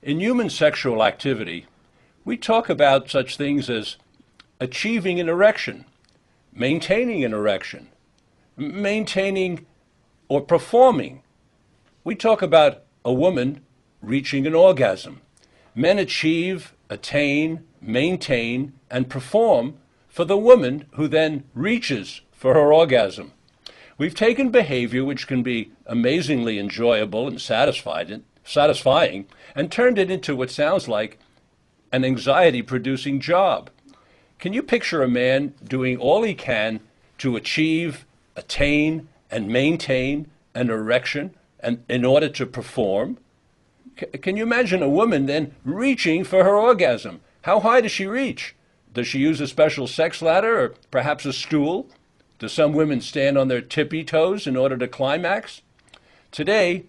In human sexual activity, we talk about such things as achieving an erection, maintaining an erection, maintaining or performing. We talk about a woman reaching an orgasm. Men achieve, attain, maintain, and perform for the woman who then reaches for her orgasm. We've taken behavior which can be amazingly enjoyable and satisfying and turned it into what sounds like an anxiety-producing job. Can you picture a man doing all he can to achieve, attain, and maintain an erection and in order to perform? Can you imagine a woman then reaching for her orgasm? How high does she reach? Does she use a special sex ladder or perhaps a stool? Do some women stand on their tippy toes in order to climax? Today,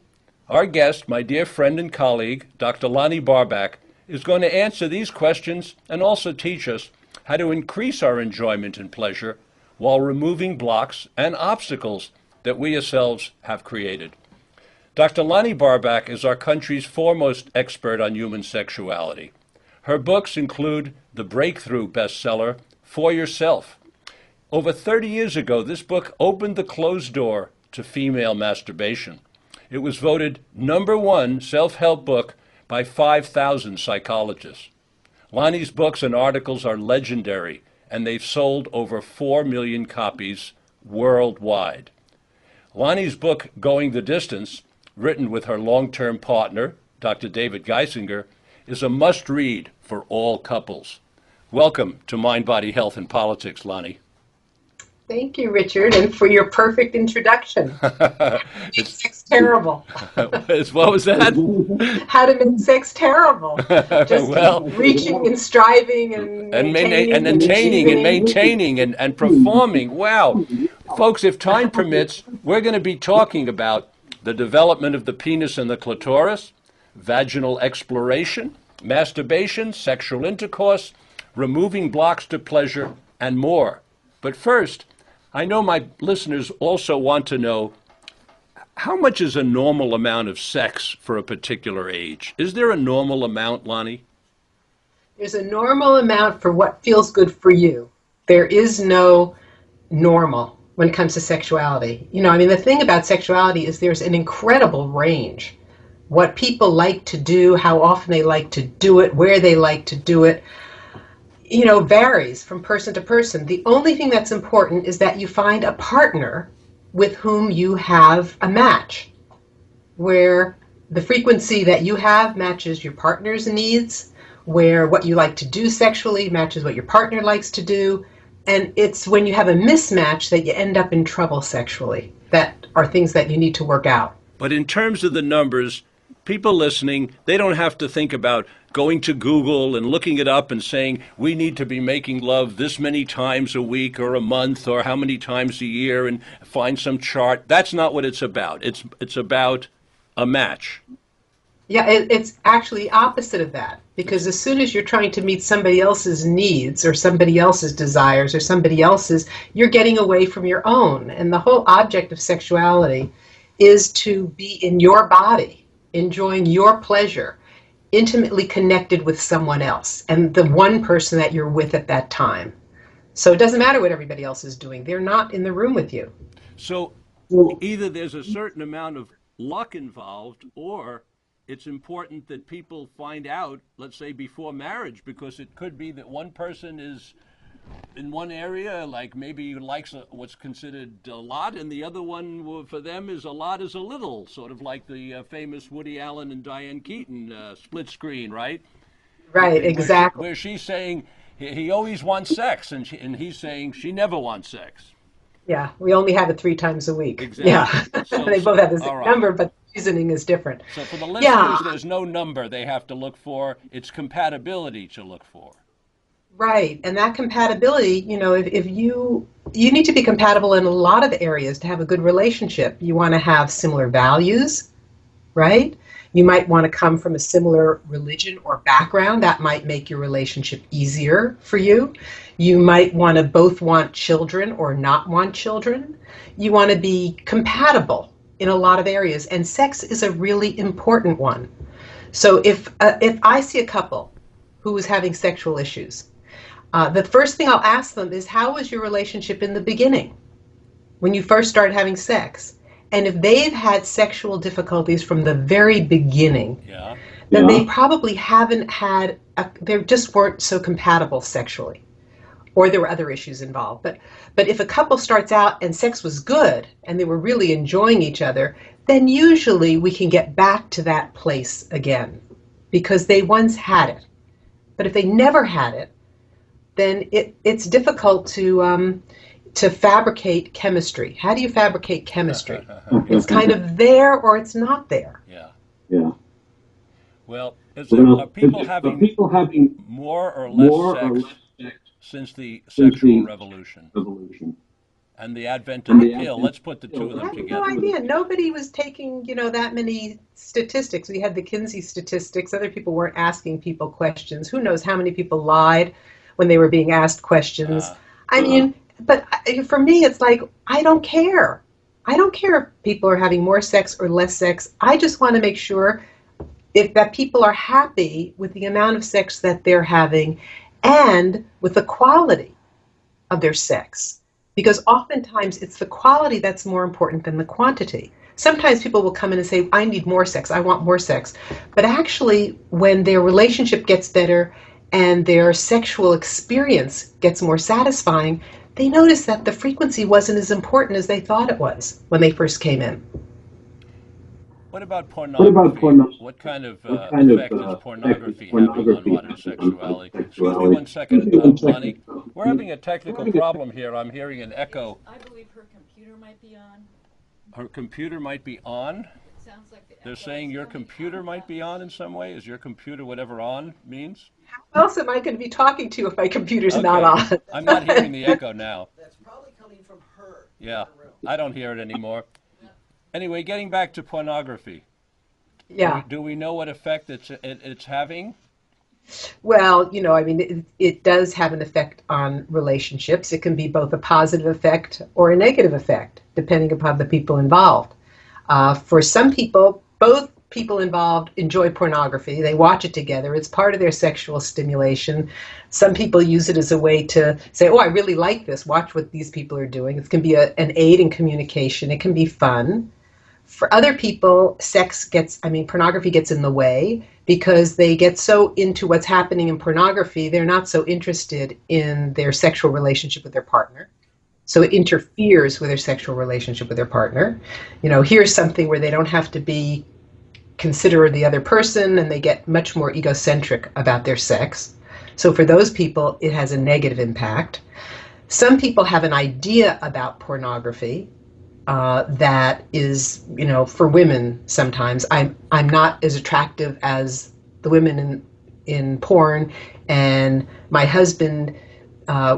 our guest, my dear friend and colleague, Dr. Lonnie Barbach, is going to answer these questions and also teach us how to increase our enjoyment and pleasure while removing blocks and obstacles that we ourselves have created. Dr. Lonnie Barbach is our country's foremost expert on human sexuality. Her books include the breakthrough bestseller, For Yourself. Over 30 years ago, this book opened the closed door to female masturbation. It was voted #1 self-help book by 5,000 psychologists. Lonnie's books and articles are legendary, and they've sold over 4 million copies worldwide. Lonnie's book, Going the Distance, written with her long-term partner, Dr. David Geisenger, is a must-read for all couples. Welcome to Mind, Body, Health, and Politics, Lonnie. Thank you, Richard, and for your perfect introduction. Make sex terrible. What was that? How to make sex terrible. Just reaching and striving and maintaining and performing. Wow. Folks, if time permits, we're going to be talking about the development of the penis and the clitoris, vaginal exploration, masturbation, sexual intercourse, removing blocks to pleasure, and more. But first, I know my listeners also want to know, how much is a normal amount of sex for a particular age? Is there a normal amount, Lonnie? There's a normal amount for what feels good for you. There is no normal when it comes to sexuality. The thing about sexuality is there's an incredible range. What people like to do, how often they like to do it, where they like to do it, varies from person to person. The only thing that's important is that you find a partner with whom you have a match, where the frequency that you have matches your partner's needs, where what you like to do sexually matches what your partner likes to do. And it's when you have a mismatch that you end up in trouble sexually. That are things that you need to work out. But in terms of the numbers, people listening, they don't have to think about going to Google and looking it up and saying, we need to be making love this many times a week or a month or how many times a year and find some chart. That's not what it's about. It's about a match. Yeah, it's actually opposite of that. Because as soon as you're trying to meet somebody else's needs or somebody else's desires or somebody else's, you're getting away from your own. And the whole object of sexuality is to be in your body, enjoying your pleasure, intimately connected with someone else and the one person that you're with at that time. So it doesn't matter what everybody else is doing. They're not in the room with you. So either there's a certain amount of luck involved, or it's important that people find out, let's say, before marriage, because it could be that one person is in one area, like maybe likes what's considered a lot, and the other one for them is a lot is a little, sort of like the famous Woody Allen and Diane Keaton split screen, right? Right, exactly. Where she's saying he always wants sex, and he's saying she never wants sex. Yeah, we only have it 3 times a week. Exactly. Yeah, So, they both have the same number, but the reasoning is different. So for the listeners, there's no number they have to look for. It's compatibility to look for. Right, and that compatibility, if you need to be compatible in a lot of areas to have a good relationship. You want to have similar values, right? You might want to come from a similar religion or background. That might make your relationship easier for you. You might both want children or not want children. You want to be compatible in a lot of areas, and sex is a really important one. So if I see a couple who is having sexual issues, the first thing I'll ask them is, how was your relationship in the beginning when you first started having sex? And if they've had sexual difficulties from the very beginning, Yeah. then they probably haven't had, they just weren't so compatible sexually, or there were other issues involved. But if a couple starts out and sex was good and they were really enjoying each other, then usually we can get back to that place again because they once had it. But if they never had it, then it's difficult to fabricate chemistry. How do you fabricate chemistry? It's kind of there or it's not there. Yeah. Yeah. Well, are people having more or less sex since the sexual revolution and the advent of the pill? Let's put the two of I them have no together. idea. Nobody was taking, that many statistics. We had the Kinsey statistics. Other people weren't asking people questions. Who knows how many people lied when they were being asked questions. I mean, but for me, it's like, I don't care. I don't care if people are having more sex or less sex. I just want to make sure that people are happy with the amount of sex that they're having and with the quality of their sex. Because oftentimes it's the quality that's more important than the quantity. Sometimes people will come in and say, I need more sex, I want more sex. But actually, when their relationship gets better and their sexual experience gets more satisfying, they notice that the frequency wasn't as important as they thought it was when they first came in. What about pornography? What kind of effect is pornography having on modern sexuality? Excuse me one second, Lonnie. We're having a technical problem here. I'm hearing an echo. I believe her computer might be on. Her computer might be on? It sounds like the They're echo saying is your coming computer from might be on in some way? Is your computer whatever on means? How else am I going to be talking to you if my computer's not Okay. on? I'm not hearing the echo now. That's probably coming from her. Yeah, I don't hear it anymore. Anyway, getting back to pornography. Yeah. Do we know what effect it's having? Well, I mean, it does have an effect on relationships. It can be both a positive effect or a negative effect, depending upon the people involved. For some people, both people involved enjoy pornography. They watch it together. It's part of their sexual stimulation. Some people use it as a way to say, oh, I really like this. Watch what these people are doing. It can be an aid in communication. It can be fun. For other people, pornography gets in the way because they get so into what's happening in pornography, they're not so interested in their sexual relationship with their partner. So it interferes with their sexual relationship with their partner. Here's something where they don't have to consider the other person, and they get much more egocentric about their sex. So for those people, it has a negative impact. Some people have an idea about pornography that is, for women sometimes. I'm not as attractive as the women in porn, and my husband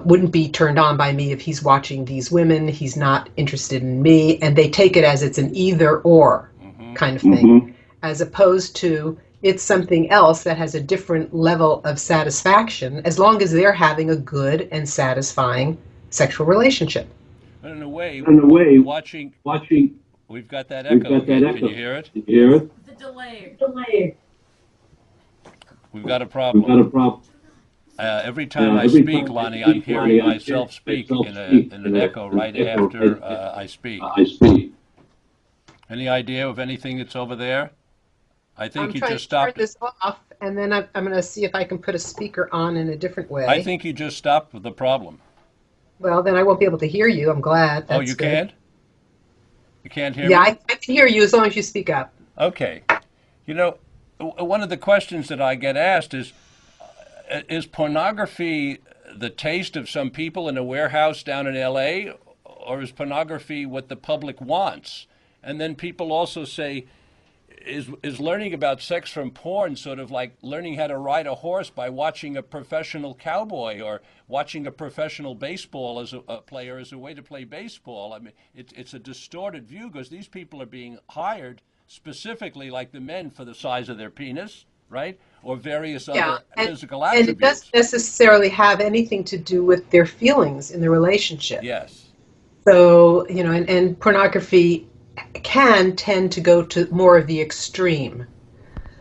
wouldn't be turned on by me if he's watching these women. He's not interested in me, and they take it as it's an either-or kind of thing, as opposed to it's something else that has a different level of satisfaction as long as they're having a good and satisfying sexual relationship. But in a way, watching, we've got that echo again. Can you hear it? the delay. We've got a problem. Every time I speak, Lonnie, I'm hearing myself speak in an echo right after I speak. Any idea of anything that's over there? I think I'm you trying just to turn stopped. this off, and then I'm going to see if I can put a speaker on in a different way. I think you just stopped with the problem. Well, then I won't be able to hear you. I'm glad. Oh, That's you good. can't? You can't hear Yeah, me? I can hear you as long as you speak up. Okay. One of the questions that I get asked is pornography the taste of some people in a warehouse down in L.A., or is pornography what the public wants? And then people also say, is learning about sex from porn sort of like learning how to ride a horse by watching a professional cowboy or watching a professional baseball as a player as a way to play baseball? I mean, it's a distorted view because these people are being hired specifically, like the men, for the size of their penis, right? Or various other physical attributes. And it doesn't necessarily have anything to do with their feelings in the relationship. Yes. So, and pornography can tend to go to more of the extreme.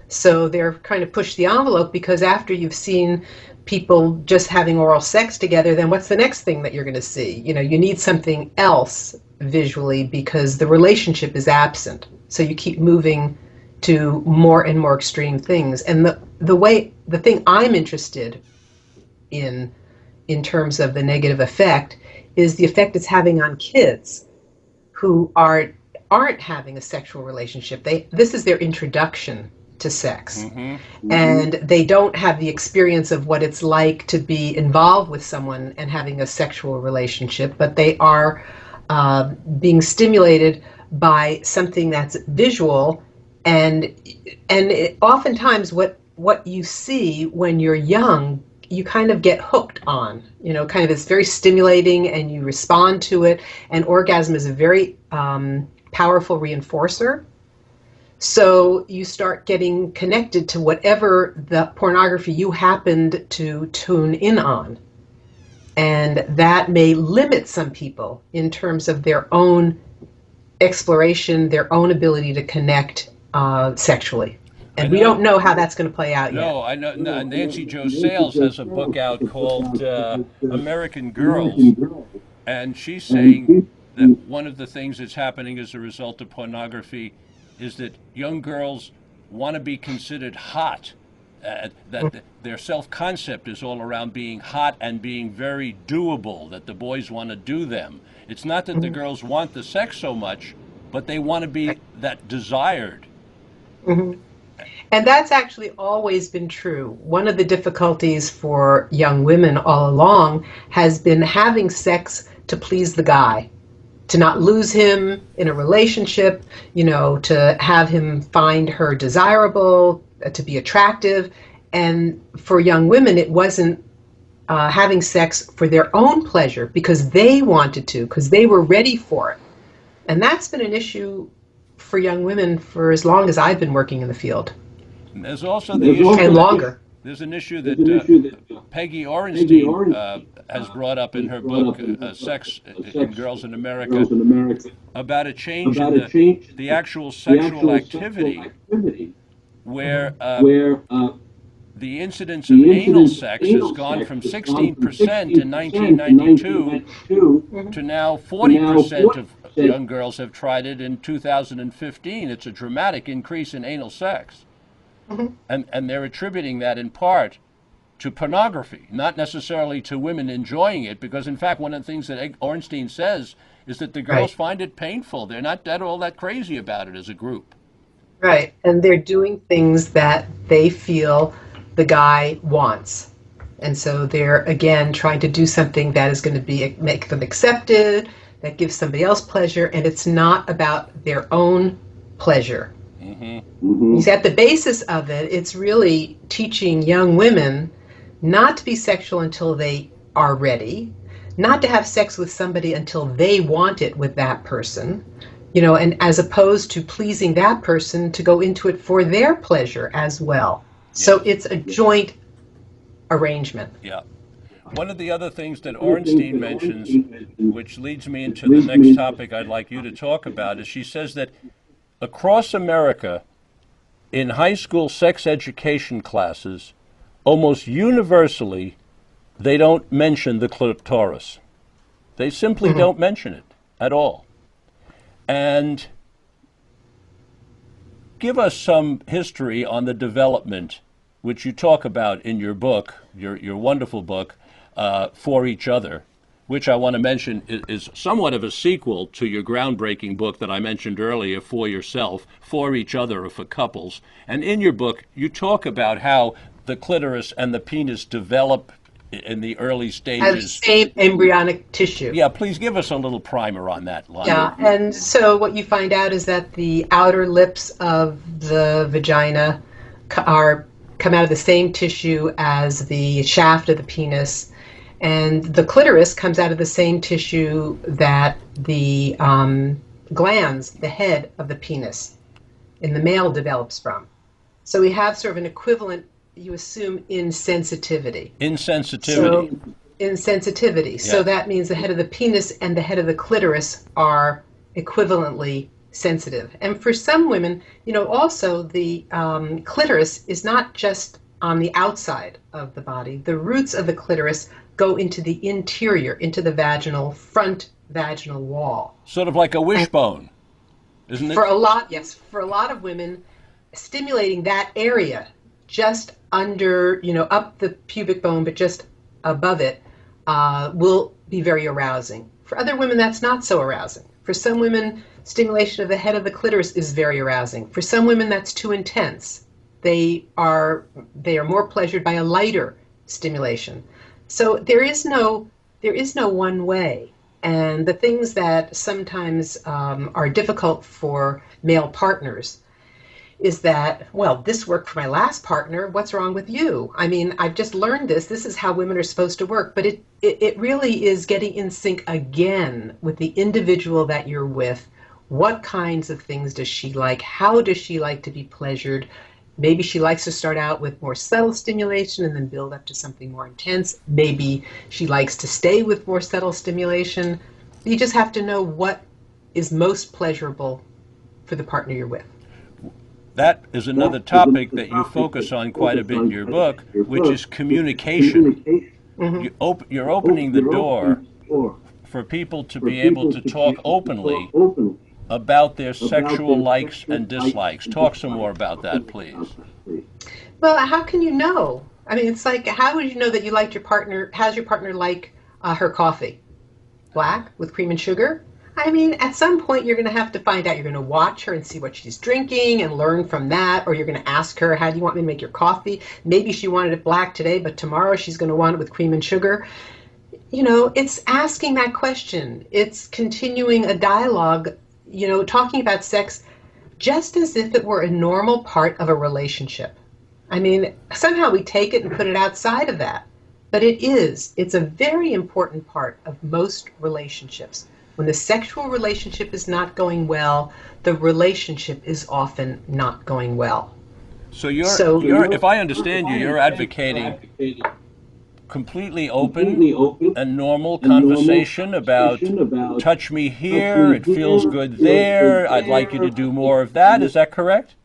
So they're trying to push the envelope, because after you've seen people just having oral sex together, then what's the next thing that you're going to see? You know, you need something else visually because the relationship is absent. So you keep moving to more and more extreme things. And the thing I'm interested in terms of the negative effect is the effect it's having on kids who aren't having a sexual relationship. This is their introduction to sex. And they don't have the experience of what it's like to be involved with someone and having a sexual relationship, but they are being stimulated by something that's visual, and oftentimes what you see when you're young, you kind of get hooked on. You know, kind of it's very stimulating and you respond to it, and orgasm is a very powerful reinforcer. So you start getting connected to whatever the pornography you happened to tune in on. And that may limit some people in terms of their own exploration, their own ability to connect sexually. And we don't know how that's going to play out yet. No, I know. Nancy Jo Sales has a book out called American Girls, and she's saying that one of the things that's happening as a result of pornography is that young girls want to be considered hot. That their self-concept is all around being hot and being very doable, that the boys want to do them. It's not that the girls want the sex so much, but they want to be that desired. And that's actually always been true. One of the difficulties for young women all along has been having sex to please the guy, to not lose him in a relationship, you know, to have him find her desirable, to be attractive. And for young women, it wasn't having sex for their own pleasure because they wanted to, because they were ready for it. And that's been an issue for young women for as long as I've been working in the field. And there's also the issue, and longer. There's an issue that Peggy Orenstein has brought up in her book, Sex in Girls in America, about a change in the actual sexual activity where the incidence of anal sex has gone from 16% in 1992 to now 40% of young girls have tried it in 2015. It's a dramatic increase in anal sex. And they're attributing that in part to pornography, not necessarily to women enjoying it, because in fact one of the things that Ornstein says is that the girls find it painful. They're not all that crazy about it as a group. Right, and they're doing things that they feel the guy wants. And so they're, again, trying to do something that is going to make them accepted, that gives somebody else pleasure, and it's not about their own pleasure. At the basis of it, it's really teaching young women not to be sexual until they are ready, not to have sex with somebody until they want it with that person, you know, and as opposed to pleasing that person, to go into it for their pleasure as well. So it's a joint arrangement. Yeah. One of the other things that Ornstein mentions, which leads me into the next topic I'd like you to talk about, is she says that across America, in high school sex education classes, almost universally, they don't mention the clitoris. They simply don't mention it at all. And give us some history on the development, which you talk about in your book, your wonderful book, For Each Other, which I want to mention is somewhat of a sequel to your groundbreaking book that I mentioned earlier, For Yourself, For Each Other, or for couples. And in your book, you talk about how the clitoris and the penis develop in the early stages. As the same embryonic tissue. Yeah, please give us a little primer on that, Lonnie. Yeah, and so what you find out is that the outer lips of the vagina come out of the same tissue as the shaft of the penis. And the clitoris comes out of the same tissue that the glands, the head of the penis, in the male develops from. So we have sort of an equivalent, you assume, insensitivity. Insensitivity. So, insensitivity. Yeah. So that means the head of the penis and the head of the clitoris are equivalently sensitive. And for some women, also the clitoris is not just on the outside of the body. The roots of the clitoris go into the interior, into the front vaginal wall. Sort of like a wishbone, isn't it? For a lot of women, stimulating that area just under, up the pubic bone, but just above it, will be very arousing. For other women, that's not so arousing. For some women, stimulation of the head of the clitoris is very arousing. For some women, that's too intense. They are more pleasured by a lighter stimulation. So there is no one way. And the things that sometimes are difficult for male partners is that, well, this worked for my last partner, what's wrong with you? I mean, I've just learned this is how women are supposed to work, but it really is getting in sync again with the individual that you're with. What kinds of things does she like? How does she like to be pleasured? Maybe she likes to start out with more subtle stimulation and then build up to something more intense. Maybe she likes to stay with more subtle stimulation. You just have to know what is most pleasurable for the partner you're with. That is another topic that you focus on quite a bit in your book, which is communication. Mm-hmm. You're opening the door for people to be able to talk openly about their sexual likes and dislikes. Talk some more about that, please. Well, how can you know? I mean, it's like, how would you know that you liked your partner? How's your partner like her coffee? Black with cream and sugar? I mean, at some point you're going to have to find out. You're going to watch her and see what she's drinking and learn from that, or you're going to ask her, how do you want me to make your coffee? Maybe she wanted it black today, but tomorrow she's going to want it with cream and sugar. It's asking that question. It's continuing a dialogue, talking about sex just as if it were a normal part of a relationship. I mean, somehow we take it and put it outside of that, but it is. It's a very important part of most relationships. When the sexual relationship is not going well, the relationship is often not going well. So you're if I understand you, you're advocating completely open and normal conversation about touch me here, it feels good there, I'd like you to do more of that. Is that correct?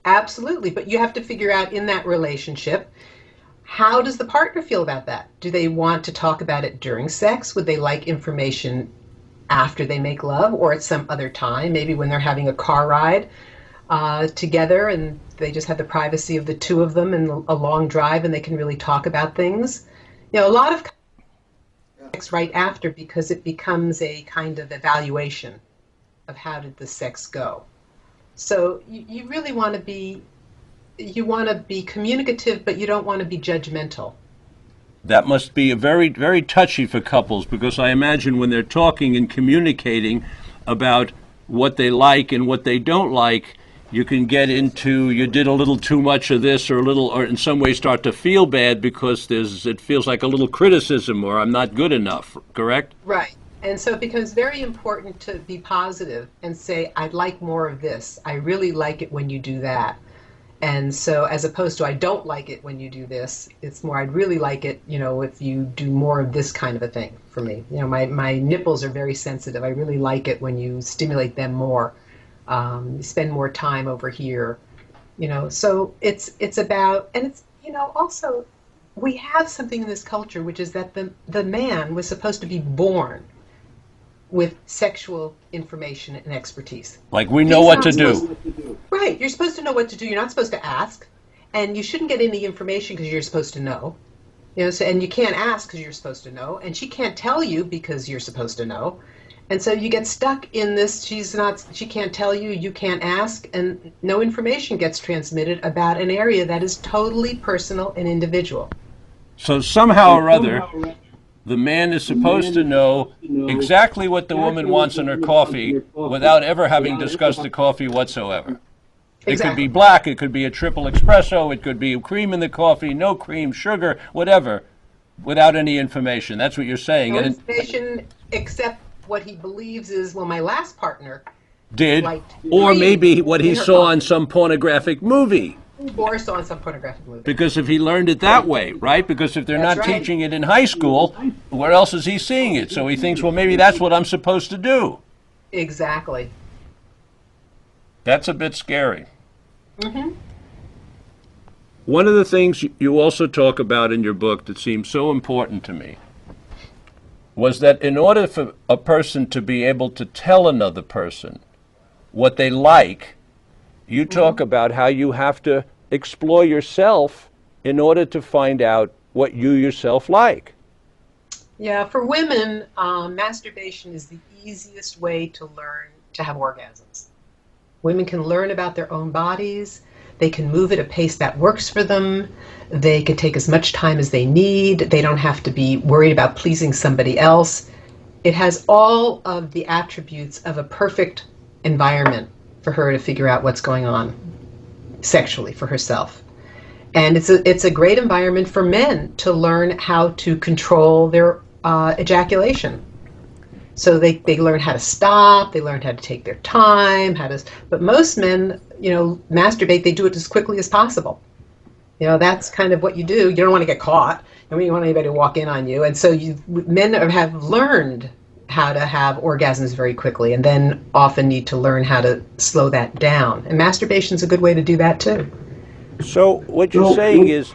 Absolutely, but you have to figure out in that relationship, how does the partner feel about that? Do they want to talk about it during sex? Would they like information after they make love or at some other time, maybe when they're having a car ride together and they just have the privacy of the two of them and a long drive and they can really talk about things? A lot of sex right after, because it becomes a kind of evaluation of how did the sex go. So you really want to be communicative, but you don't want to be judgmental. That must be a very, very touchy for couples, because I imagine when they're talking and communicating about what they like and what they don't like, you can get into, you did a little too much of this or in some ways start to feel bad because it feels like a little criticism or I'm not good enough, correct? Right. And so it becomes very important to be positive and say, I'd like more of this. I really like it when you do that. And so as opposed to I don't like it when you do this, it's more I'd really like it, if you do more of this kind of a thing for me. My nipples are very sensitive. I really like it when you stimulate them more. You spend more time over here. So it's about, and it's, also we have something in this culture, which is that the man was supposed to be born with sexual information and expertise. Like we know what to do. Right. You're supposed to know what to do. You're not supposed to ask. And you shouldn't get any information because you're supposed to know. And you can't ask because you're supposed to know. And she can't tell you because you're supposed to know. And so you get stuck in this, she can't tell you, you can't ask, and no information gets transmitted about an area that is totally personal and individual. So somehow or other, the man is supposed to know exactly what the woman wants in her coffee without ever having discussed the coffee whatsoever. It Exactly. could be black, it could be a triple espresso, it could be cream in the coffee, no cream, sugar, whatever, without any information. That's what you're saying. No information except what he believes is, well, my last partner did, liked or cream maybe what he in her saw coffee. on some pornographic movie. Or saw in some pornographic movie. Because if he learned it that way, right? Because if they're That's not right. teaching it in high school, where else is he seeing it? So he thinks, well, maybe that's what I'm supposed to do. Exactly. That's a bit scary. Hmm. One of the things you also talk about in your book that seems so important to me was that in order for a person to be able to tell another person what they like, you talk about how you have to explore yourself in order to find out what you yourself like. Yeah, for women, masturbation is the easiest way to learn to have orgasms. Women can learn about their own bodies. They can move at a pace that works for them. They could take as much time as they need. They don't have to be worried about pleasing somebody else. It has all of the attributes of a perfect environment for her to figure out what's going on sexually for herself. And it's a great environment for men to learn how to control their ejaculation. So they learn how to stop, they learn how to take their time, but most men, masturbate, they do it as quickly as possible. That's kind of what you do. You don't want to get caught. I mean, you don't want anybody to walk in on you. And so men have learned how to have orgasms very quickly and then often need to learn how to slow that down. And masturbation is a good way to do that too. So what you're saying is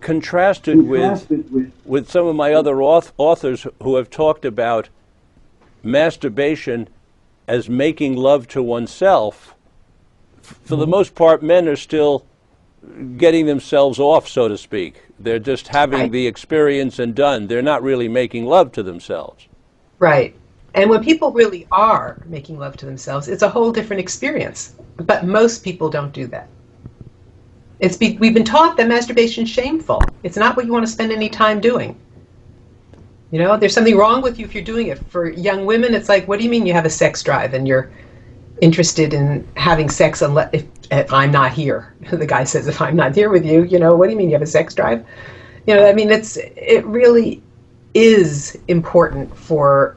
contrasted with some of my other authors who have talked about masturbation as making love to oneself. For the most part, men are still getting themselves off, so to speak. They're just having the experience and done. They're not really making love to themselves. Right. And when people really are making love to themselves, it's a whole different experience. But most people don't do that. We've been taught that masturbation is shameful. It's not what you want to spend any time doing. There's something wrong with you if you're doing it. For young women, it's like, what do you mean you have a sex drive and you're interested in having sex if I'm not here? The guy says, if I'm not here with you, what do you mean you have a sex drive? It really is important for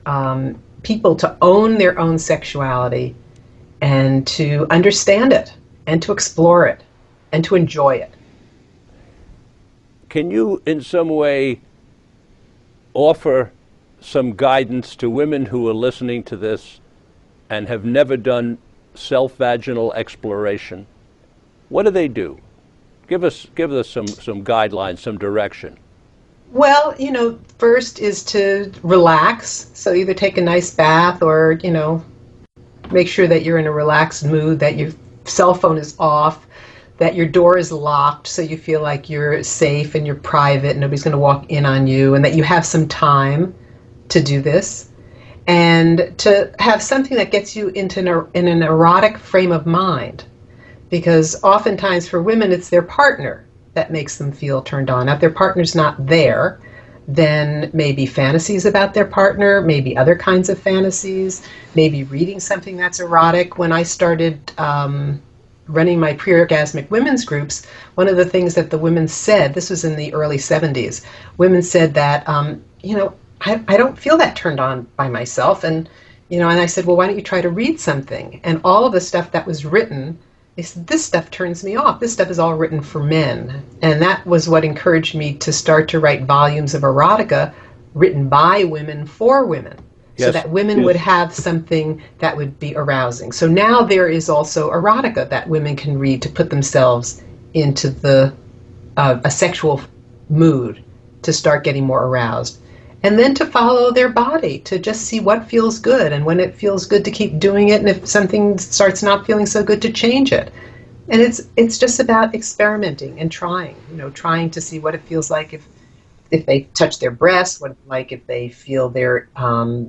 people to own their own sexuality and to understand it and to explore it and to enjoy it. Can you in some way offer some guidance to women who are listening to this and have never done self-vaginal exploration? What do they do? Give us some guidelines, some direction. Well, first is to relax. So either take a nice bath or, make sure that you're in a relaxed mood, that your cell phone is off, that your door is locked so you feel like you're safe and you're private and nobody's going to walk in on you, and that you have some time to do this, and to have something that gets you into in an erotic frame of mind, because oftentimes for women it's their partner that makes them feel turned on. Now, if their partner's not there, then maybe fantasies about their partner, maybe other kinds of fantasies, maybe reading something that's erotic. When I started running my pre-orgasmic women's groups, one of the things that the women said, this was in the early 70s, women said that, I don't feel that turned on by myself. And I said, well, why don't you try to read something? And all of the stuff that was written, they said, this stuff turns me off. This stuff is all written for men. And that was what encouraged me to start to write volumes of erotica written by women for women. So that women would have something that would be arousing. So now there is also erotica that women can read to put themselves into a sexual mood, to start getting more aroused. And then to follow their body, to just see what feels good, and when it feels good to keep doing it, and if something starts not feeling so good, to change it. And it's just about experimenting and trying to see what it feels like if they touch their breasts, what it's like if they feel their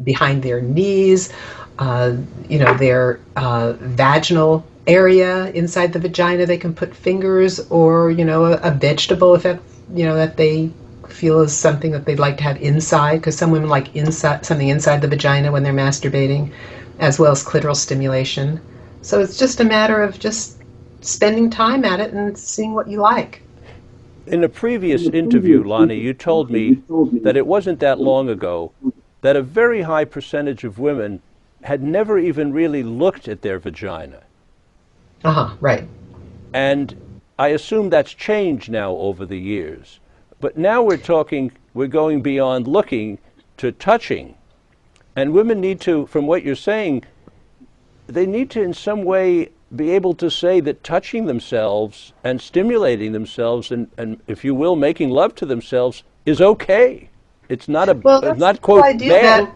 behind their knees, their vaginal area inside the vagina. They can put fingers, or a vegetable if that they feel is something that they'd like to have inside, because some women like something inside the vagina when they're masturbating, as well as clitoral stimulation. So it's just a matter of just spending time at it and seeing what you like. In a previous interview, Lonnie, you told me that it wasn't that long ago that a very high percentage of women had never even really looked at their vagina. Right. And I assume that's changed now over the years. But now we're going beyond looking to touching. And women need to, from what you're saying, they need to in some way be able to say that touching themselves and stimulating themselves and if you will, making love to themselves is okay. It's not That's not the whole quote idea bad.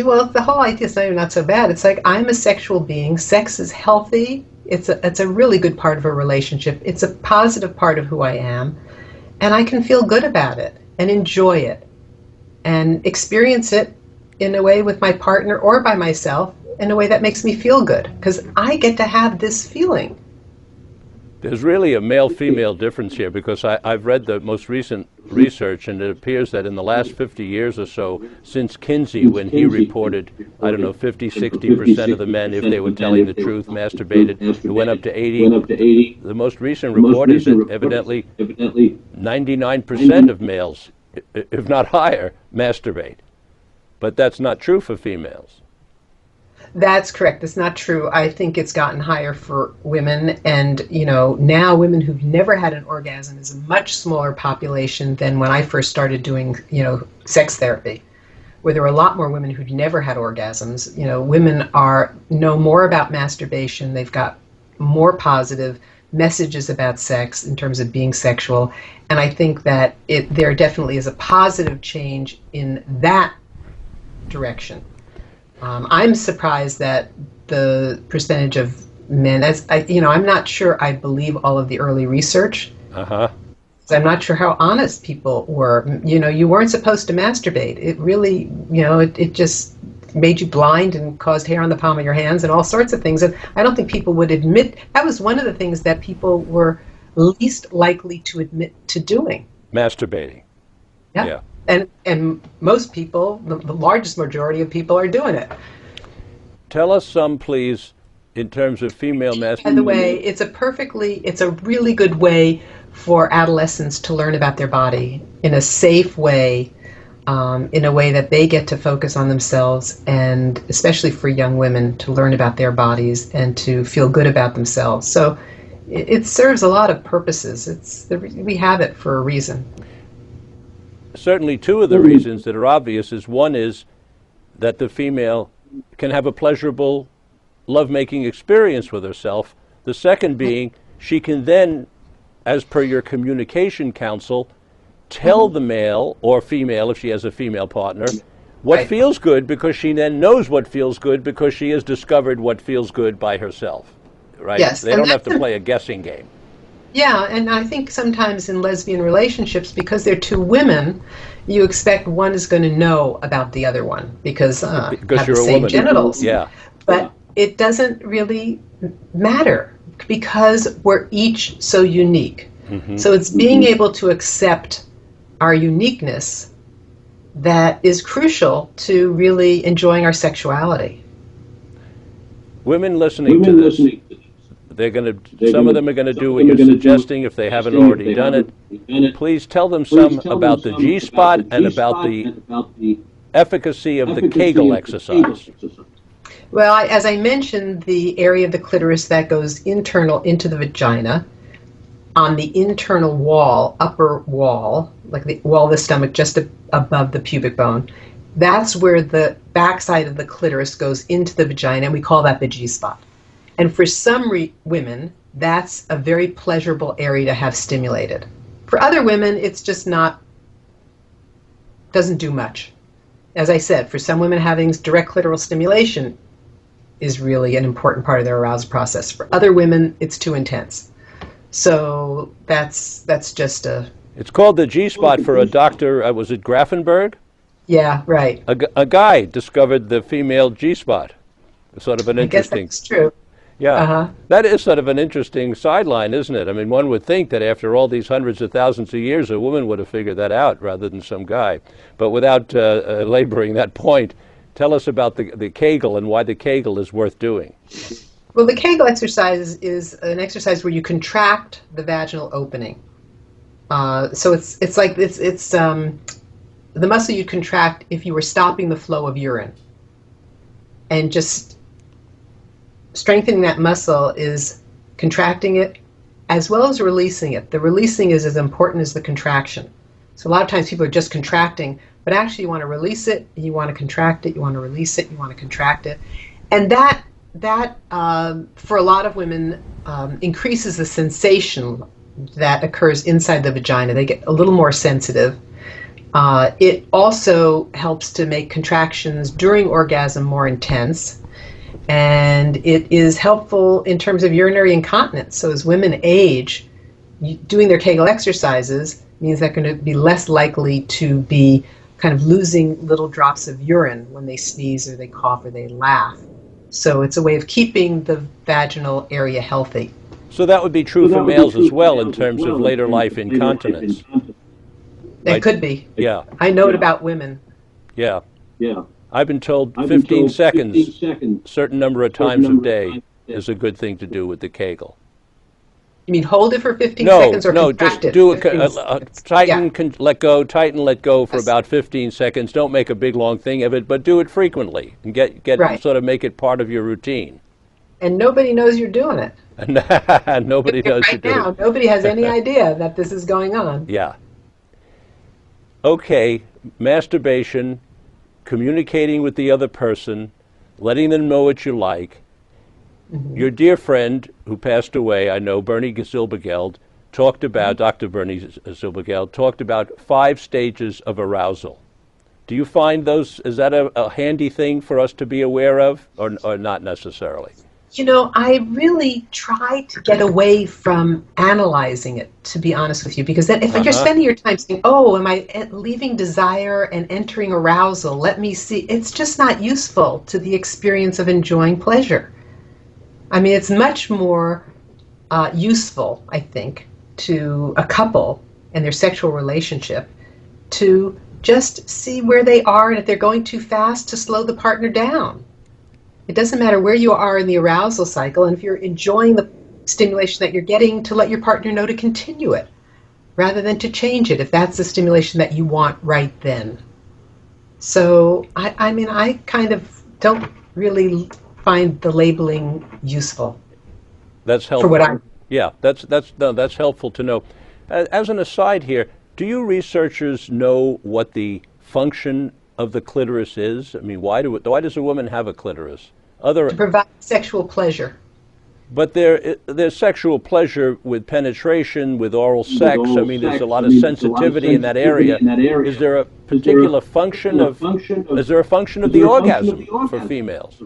well, the whole idea is not so bad. It's like I'm a sexual being. Sex is healthy. It's a really good part of a relationship. It's a positive part of who I am, and I can feel good about it and enjoy it and experience it in a way with my partner or by myself in a way that makes me feel good because I get to have this feeling. There's really a male-female difference here because I've read the most recent research, and it appears that in the last 50 years or so, since Kinsey, when he reported, I don't know, 50, 60% of the men, if they were telling the truth, masturbated, it went up to 80. The most recent report is that evidently 99% of males, if not higher, masturbate. But that's not true for females. That's correct. That's not true. I think it's gotten higher for women. And, now women who've never had an orgasm is a much smaller population than when I first started doing, sex therapy, where there were a lot more women who'd never had orgasms. Women know more about masturbation. They've got more positive messages about sex in terms of being sexual. And I think that there definitely is a positive change in that direction. I'm surprised that the percentage of men, I'm not sure I believe all of the early research. Uh-huh. So I'm not sure how honest people were. You weren't supposed to masturbate. It really, it just made you blind and caused hair on the palm of your hands and all sorts of things. And I don't think people would admit, that was one of the things that people were least likely to admit to doing. Masturbating. Yeah. And most people, the largest majority of people are doing it. Tell us some, please, in terms of female masturbation. By the way, it's a really good way for adolescents to learn about their body in a safe way, in a way that they get to focus on themselves, and especially for young women to learn about their bodies and to feel good about themselves. So it serves a lot of purposes. We have it for a reason. Certainly two of the reasons that are obvious is one is that the female can have a pleasurable lovemaking experience with herself. The second being she can then, as per your communication counsel, tell the male or female, if she has a female partner, what feels good, because she then knows what feels good because she has discovered what feels good by herself. Right? Yes. They don't have to play a guessing game. Yeah, and I think sometimes in lesbian relationships, because they're two women, you expect one is going to know about the other one because have you're the a same woman. genitals. Yeah. But it doesn't really matter because we're each so unique. Mm-hmm. So it's being able to accept our uniqueness that is crucial to really enjoying our sexuality. Women listening to this, some of them are going to do what you're suggesting if they haven't already done it. Please tell them some about the G-spot and about the efficacy of the Kegel exercise. Well, as I mentioned, the area of the clitoris that goes internal into the vagina, on the internal wall, upper wall, like the wall of the stomach just above the pubic bone, that's where the backside of the clitoris goes into the vagina, and we call that the G-spot. And for some women, that's a very pleasurable area to have stimulated. For other women, it's just doesn't do much. As I said, for some women, having direct clitoral stimulation is really an important part of their arousal process. For other women, it's too intense. So that's just a... It's called the G-spot for a doctor, was it Grafenberg? Yeah, right. A guy discovered the female G-spot. Sort of an interesting... I guess that's true. Yeah, uh-huh. That is sort of an interesting sideline, isn't it? I mean, one would think that after all these hundreds of thousands of years, a woman would have figured that out rather than some guy. But without laboring that point, tell us about the Kegel and why the Kegel is worth doing. Well, the Kegel exercise is an exercise where you contract the vaginal opening. So it's the muscle you'd contract if you were stopping the flow of urine. And just strengthening that muscle is contracting it as well as releasing it. The releasing is as important as the contraction. So a lot of times people are just contracting, but actually you want to release it, you want to contract it, you want to release it, you want to contract it. And that for a lot of women, increases the sensation that occurs inside the vagina. They get a little more sensitive. It also helps to make contractions during orgasm more intense. And it is helpful in terms of urinary incontinence. So as women age, doing their Kegel exercises means they're going to be less likely to be kind of losing little drops of urine when they sneeze or they cough or they laugh. So it's a way of keeping the vaginal area healthy. So that would be true for males as well in terms of later life incontinence. It could be. Yeah. I know it about women. Yeah. I've been told 15 seconds, certain number of times a day, is a good thing to do with the Kegel. You mean hold it for 15 seconds or contract just it? do tighten, let go, tighten, let go for about 15 seconds. Don't make a big long thing of it, but do it frequently and sort of make it part of your routine. And nobody knows you're doing it. Nobody knows you're doing it. Nobody has any idea that this is going on. Yeah. Okay, masturbation, communicating with the other person, letting them know what you like. Mm-hmm. Your dear friend who passed away, I know, Bernie Silbergeld, talked about, Dr. Bernie Silbergeld, talked about 5 stages of arousal. Do you find those, is that a handy thing for us to be aware of, or not necessarily? You know, I really try to get away from analyzing it, to be honest with you, because then if you're spending your time saying, oh, am I leaving desire and entering arousal, let me see, it's just not useful to the experience of enjoying pleasure. I mean, it's much more useful, I think, to a couple and their sexual relationship to just see where they are, and if they're going too fast, to slow the partner down. It doesn't matter where you are in the arousal cycle, and if you're enjoying the stimulation that you're getting, to let your partner know to continue it, rather than to change it if that's the stimulation that you want right then. So, I mean, I kind of don't really find the labeling useful. That's helpful. For what I... Yeah, that's helpful to know. As an aside here, do you researchers know what the function of the clitoris is? I mean, why does a woman have a clitoris? To provide sexual pleasure. But there's sexual pleasure with penetration, with oral sex. I mean, there's a lot of sensitivity in that area. Is there a particular function of the orgasm for females?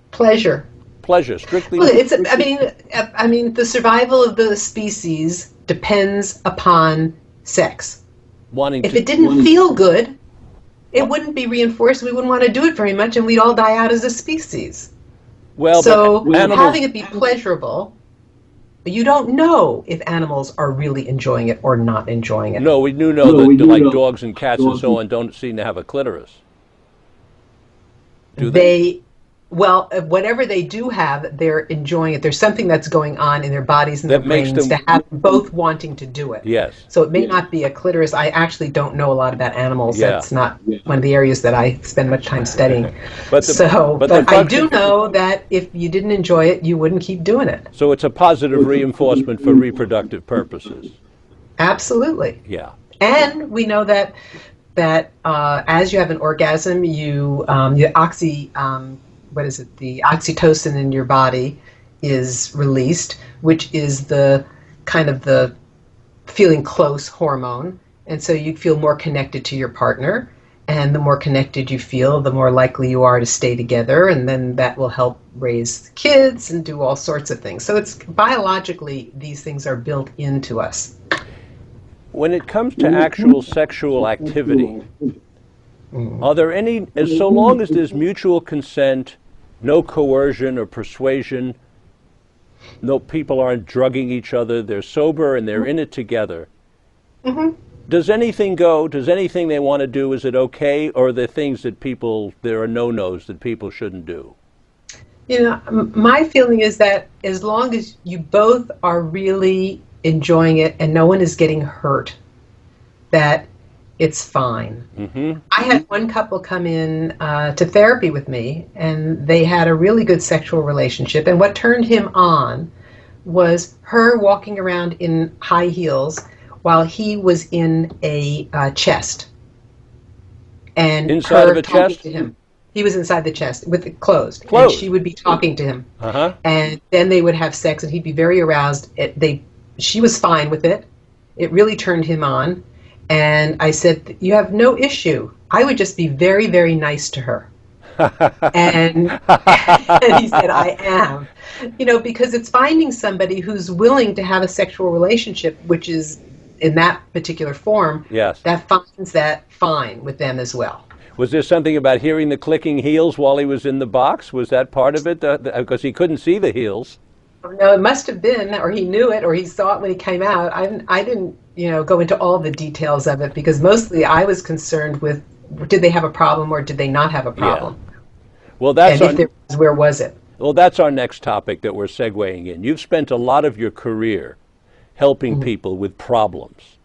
Pleasure. Pleasure, strictly. Well, I mean, the survival of the species depends upon sex. If it didn't feel good, it wouldn't be reinforced. We wouldn't want to do it very much, and we'd all die out as a species. Well, so having it be pleasurable, you don't know if animals are really enjoying it or not enjoying it. No, we do know that like dogs and cats and so on don't seem to have a clitoris. Do they? Well, whatever they do have, they're enjoying it. There's something that's going on in their bodies and their brains to have both wanting to do it. Yes. So it may not be a clitoris. I actually don't know a lot about animals. Yeah. That's not one of the areas that I spend much time studying. But I do know that if you didn't enjoy it, you wouldn't keep doing it. So it's a positive reinforcement for reproductive purposes. Absolutely. Yeah. And we know that as you have an orgasm, the oxytocin in your body is released, which is the kind of the feeling close hormone. And so you feel more connected to your partner. And the more connected you feel, the more likely you are to stay together. And then that will help raise kids and do all sorts of things. So it's biologically, these things are built into us. When it comes to actual sexual activity, are there any, so long as there's mutual consent, no coercion or persuasion, no people aren't drugging each other, they're sober and they're in it together, does anything go? Does anything they want to do, is it okay? Or are there things that there are no-nos that people shouldn't do? You know, my feeling is that as long as you both are really enjoying it and no one is getting hurt, that it's fine. I had one couple come in to therapy with me, and they had a really good sexual relationship. And what turned him on was her walking around in high heels while he was in a chest. And inside of a chest? To him. He was inside the chest with it closed. And Closed. she would be talking to him. Uh-huh. And then they would have sex, and he'd be very aroused. She was fine with it. It really turned him on. And I said, you have no issue. I would just be very, very nice to her. and, and he said, I am. Because it's finding somebody who's willing to have a sexual relationship, which is in that particular form, Yes. that finds that fine with them as well. Was there something about hearing the clicking heels while he was in the box? Was that part of it? Because he couldn't see the heels. No, it must have been, or he knew it, or he saw it when he came out. I didn't, go into all the details of it, because mostly I was concerned with, did they have a problem or did they not have a problem? Yeah. Well, that's and if there was, where was it? Well, that's our next topic that we're segueing in. You've spent a lot of your career helping people with problems.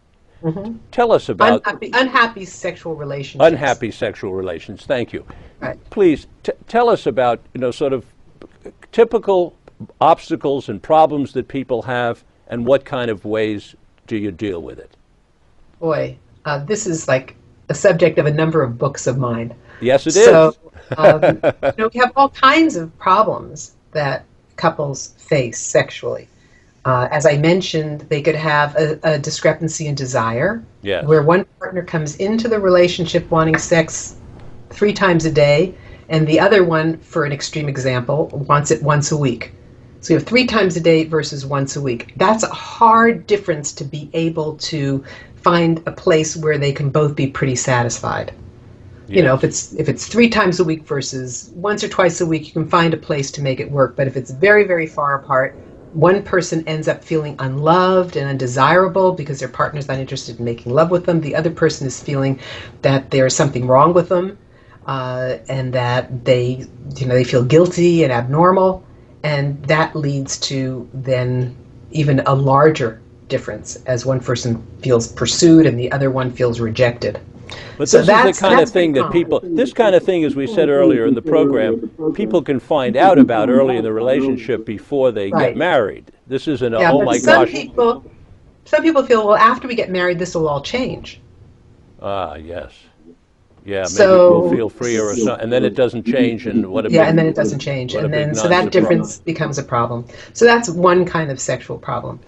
Tell us about unhappy sexual relationships. Unhappy sexual relations. Thank you. Right. Please tell us about sort of typical obstacles and problems that people have, and what kind of ways do you deal with it? Boy, this is like a subject of a number of books of mine. Yes, it so, is. We have all kinds of problems that couples face sexually. As I mentioned, they could have a discrepancy in desire, yes, where one partner comes into the relationship wanting sex 3 times a day, and the other one, for an extreme example, wants it once a week. So you have 3 times a day versus once a week. That's a hard difference to be able to find a place where they can both be pretty satisfied. yes. If it's 3 times a week versus once or twice a week, you can find a place to make it work. But if it's very, very far apart, one person ends up feeling unloved and undesirable because their partner's not interested in making love with them. The other person is feeling that there's something wrong with them, and that they feel guilty and abnormal, and that leads to then even a larger difference as one person feels pursued and the other one feels rejected. But So this is the that's kind of thing pretty that this kind of thing, as we said earlier in the program, people can find out about early in the relationship before they get Right. married. This isn't Yeah, oh but my some gosh. people feel, well, after we get married, this will all change. Ah, yes. Yeah, maybe So- we'll feel freer or something, and then it doesn't change, and what a big, And then it doesn't change, what a and big then so nonsense that problem. difference becomes a problem. So that's one kind of sexual problem.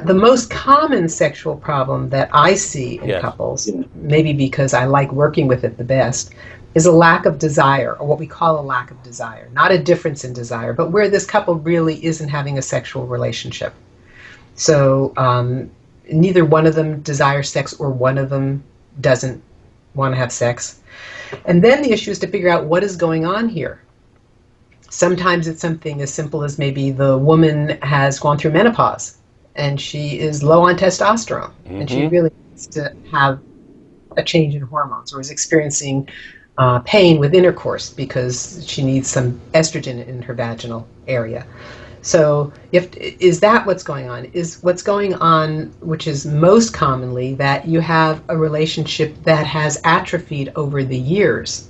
The most common sexual problem that I see in Yes. couples, maybe because I like working with it the best, is a lack of desire, or what we call a lack of desire. Not a difference in desire, but where this couple really isn't having a sexual relationship. So neither one of them desires sex, or one of them doesn't want to have sex. And then the issue is to figure out what is going on here. Sometimes it's something as simple as maybe the woman has gone through menopause and she is low on testosterone, and she really needs to have a change in hormones, or is experiencing pain with intercourse because she needs some estrogen in her vaginal area. So is that what's going on? Is what's going on, which is most commonly, that you have a relationship that has atrophied over the years.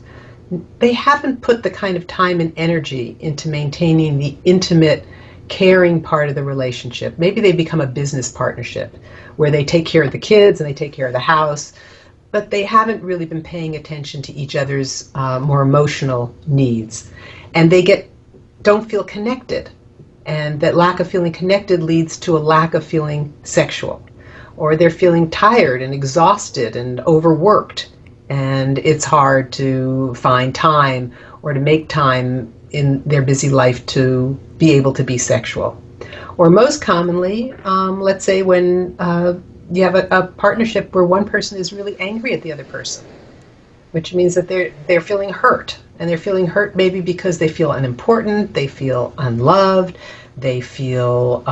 They haven't put the kind of time and energy into maintaining the intimate, caring part of the relationship. Maybe they become a business partnership where they take care of the kids and they take care of the house, but they haven't really been paying attention to each other's more emotional needs. And they don't feel connected. And that lack of feeling connected leads to a lack of feeling sexual. Or they're feeling tired and exhausted and overworked, and it's hard to find time or to make time in their busy life to be able to be sexual. Or most commonly, let's say when you have a partnership where one person is really angry at the other person, which means that they're feeling hurt. And they're feeling hurt maybe because they feel unimportant, they feel unloved, they feel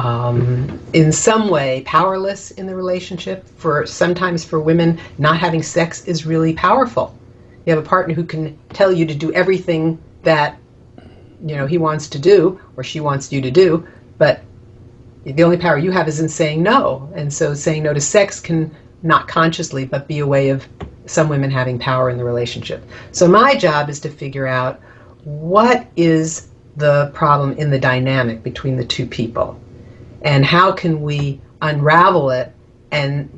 in some way powerless in the relationship. Sometimes for women, not having sex is really powerful. You have a partner who can tell you to do everything that he wants to do or she wants you to do, but the only power you have is in saying no. And so saying no to sex can, not consciously, but be a way of some women having power in the relationship. So my job is to figure out what is the problem in the dynamic between the two people, and how can we unravel it and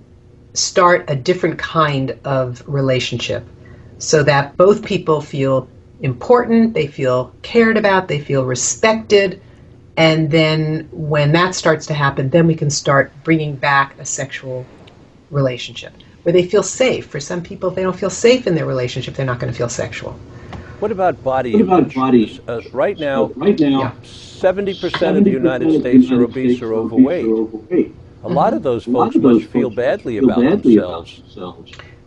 start a different kind of relationship so that both people feel important, they feel cared about, they feel respected. And then when that starts to happen, then we can start bringing back a sexual relationship where they feel safe. For some people, if they don't feel safe in their relationship, they're not going to feel sexual. What about body image? Right now, Yeah. 70% of the United States are obese or overweight. A lot of those folks must feel badly about themselves.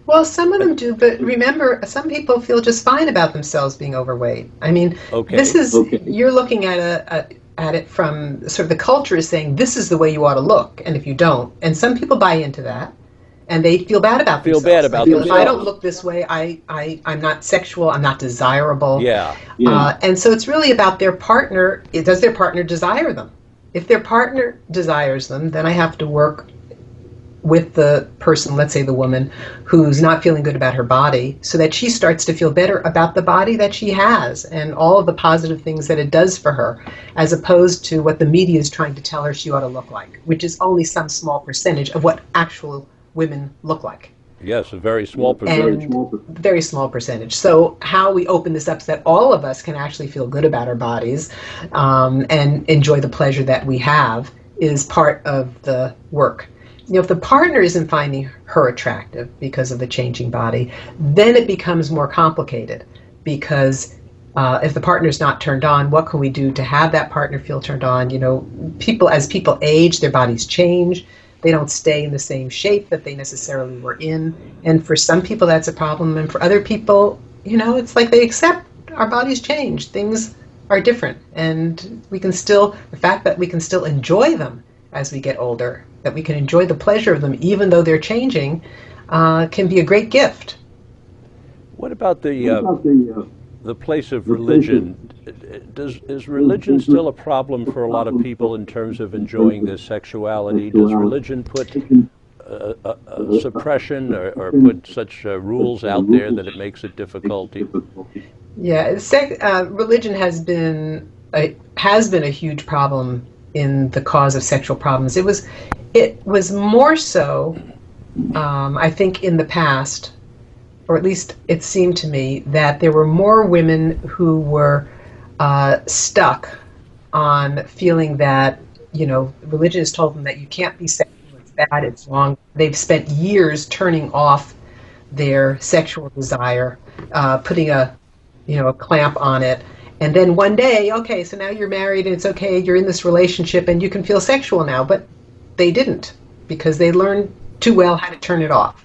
Well, some of them do, but remember, some people feel just fine about themselves being overweight. I mean, this is, you're looking at it from sort of the culture is saying this is the way you ought to look, and if you don't, and some people buy into that, and they feel bad about themselves. If I don't look this way, I'm not sexual, I'm not desirable. Yeah. And so it's really about their partner. Does their partner desire them? If their partner desires them, then I have to work with the person, let's say the woman, who's not feeling good about her body, so that she starts to feel better about the body that she has and all of the positive things that it does for her, as opposed to what the media is trying to tell her she ought to look like, which is only some small percentage of what actual women look like. Yes, a very small percentage. Very small percentage. So how we open this up so that all of us can actually feel good about our bodies and enjoy the pleasure that we have is part of the work. You know, if the partner isn't finding her attractive because of the changing body, then it becomes more complicated, because if the partner's not turned on, what can we do to have that partner feel turned on? You know, as people age, their bodies change. They don't stay in the same shape that they necessarily were in. And for some people, that's a problem. And for other people, you know, it's like they accept our bodies change. Things are different. And we can still, the fact that we can still enjoy them as we get older, that we can enjoy the pleasure of them even though they're changing, can be a great gift. What about the place of religion? Is religion still a problem for a lot of people in terms of enjoying their sexuality? Does religion put a suppression or put such rules out there that it makes it difficult? Yeah, religion has been a huge problem in the cause of sexual problems. It was more so, I think, in the past, or at least it seemed to me, that there were more women who were stuck on feeling that, you know, religion has told them that you can't be sexual, it's bad, it's wrong. They've spent years turning off their sexual desire, putting a clamp on it. And then one day, okay, so now you're married and it's okay, you're in this relationship and you can feel sexual now. But they didn't, because they learned too well how to turn it off.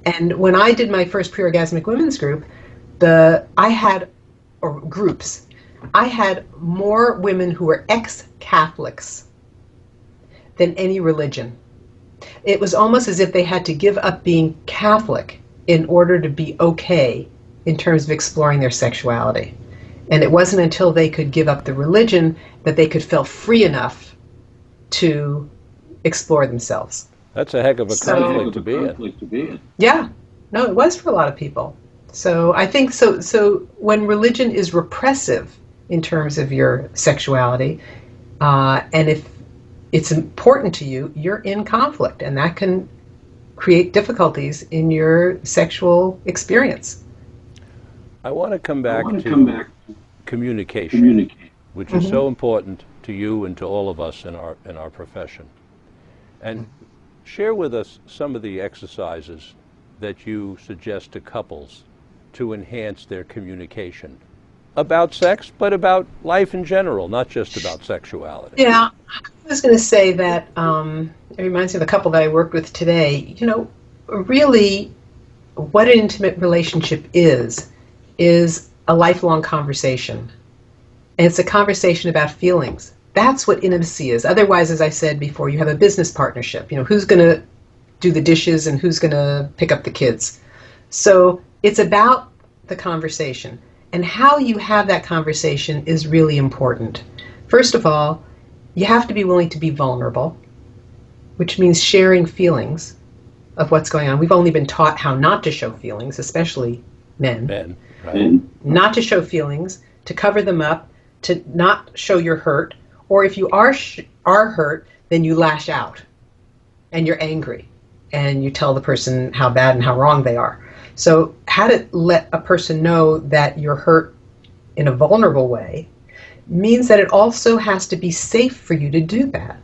And when I did my first pre-orgasmic women's group, I had more women who were ex-Catholics than any religion. It was almost as if they had to give up being Catholic in order to be okay in terms of exploring their sexuality. And it wasn't until they could give up the religion that they could feel free enough to explore themselves. That's a heck of a conflict to be in. Yeah, no, it was for a lot of people. So I think so when religion is repressive in terms of your sexuality, and if it's important to you, you're in conflict, and that can create difficulties in your sexual experience. I want to come back to communication, which is so important to you and to all of us in our profession. And share with us some of the exercises that you suggest to couples to enhance their communication about sex, but about life in general, not just about sexuality. Yeah, I was going to say that it reminds me of a couple that I worked with today. You know, really what an intimate relationship is a lifelong conversation. And it's a conversation about feelings. That's what intimacy is. Otherwise, as I said before, you have a business partnership. You know, who's going to do the dishes and who's going to pick up the kids. So it's about the conversation. And how you have that conversation is really important. First of all, you have to be willing to be vulnerable, which means sharing feelings of what's going on. We've only been taught how not to show feelings, especially men. Men, right. Not to show feelings, to cover them up, to not show you're hurt. Or if you are hurt, then you lash out and you're angry and you tell the person how bad and how wrong they are. So how to let a person know that you're hurt in a vulnerable way means that it also has to be safe for you to do that.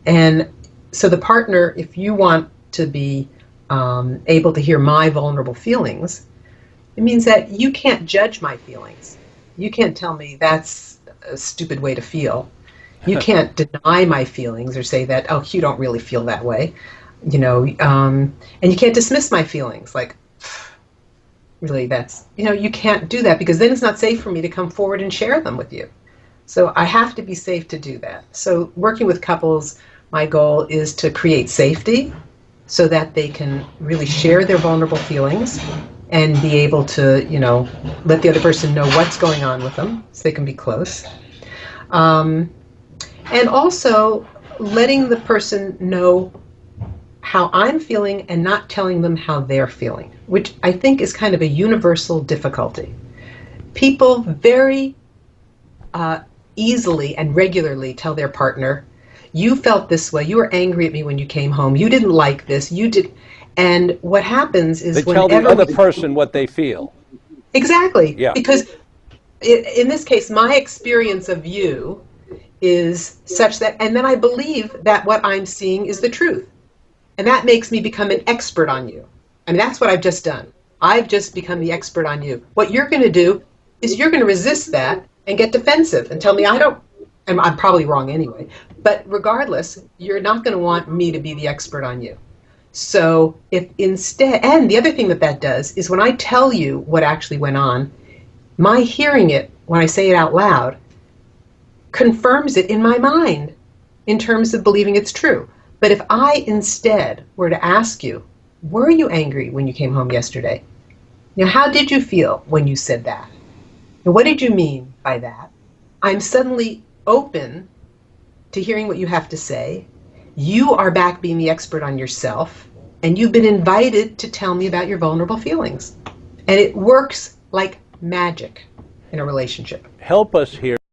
And so the partner, if you want to be able to hear my vulnerable feelings, it means that you can't judge my feelings. You can't tell me that's a stupid way to feel. You can't deny my feelings or say that, oh, you don't really feel that way. And you can't dismiss my feelings. Like, really, you can't do that, because then it's not safe for me to come forward and share them with you. So I have to be safe to do that. So working with couples, my goal is to create safety so that they can really share their vulnerable feelings and be able to, let the other person know what's going on with them so they can be close. And also letting the person know how I'm feeling and not telling them how they're feeling, which I think is kind of a universal difficulty. People very easily and regularly tell their partner, you felt this way, you were angry at me when you came home, you didn't like this, you did. And what happens is they tell the other person what they feel. Exactly. Yeah. Because in this case, my experience of you is such that, and then I believe that what I'm seeing is the truth. And that makes me become an expert on you. I mean, that's what I've just done. I've just become the expert on you. What you're going to do is you're going to resist that and get defensive and tell me and I'm probably wrong anyway, but regardless, you're not going to want me to be the expert on you. So if instead, and the other thing that does is when I tell you what actually went on, my hearing it when I say it out loud confirms it in my mind in terms of believing it's true. But if I instead were to ask you, were you angry when you came home yesterday? How did you feel when you said that? And what did you mean by that? I'm suddenly open to hearing what you have to say. You are back being the expert on yourself, and you've been invited to tell me about your vulnerable feelings. And it works like magic in a relationship. Help us here.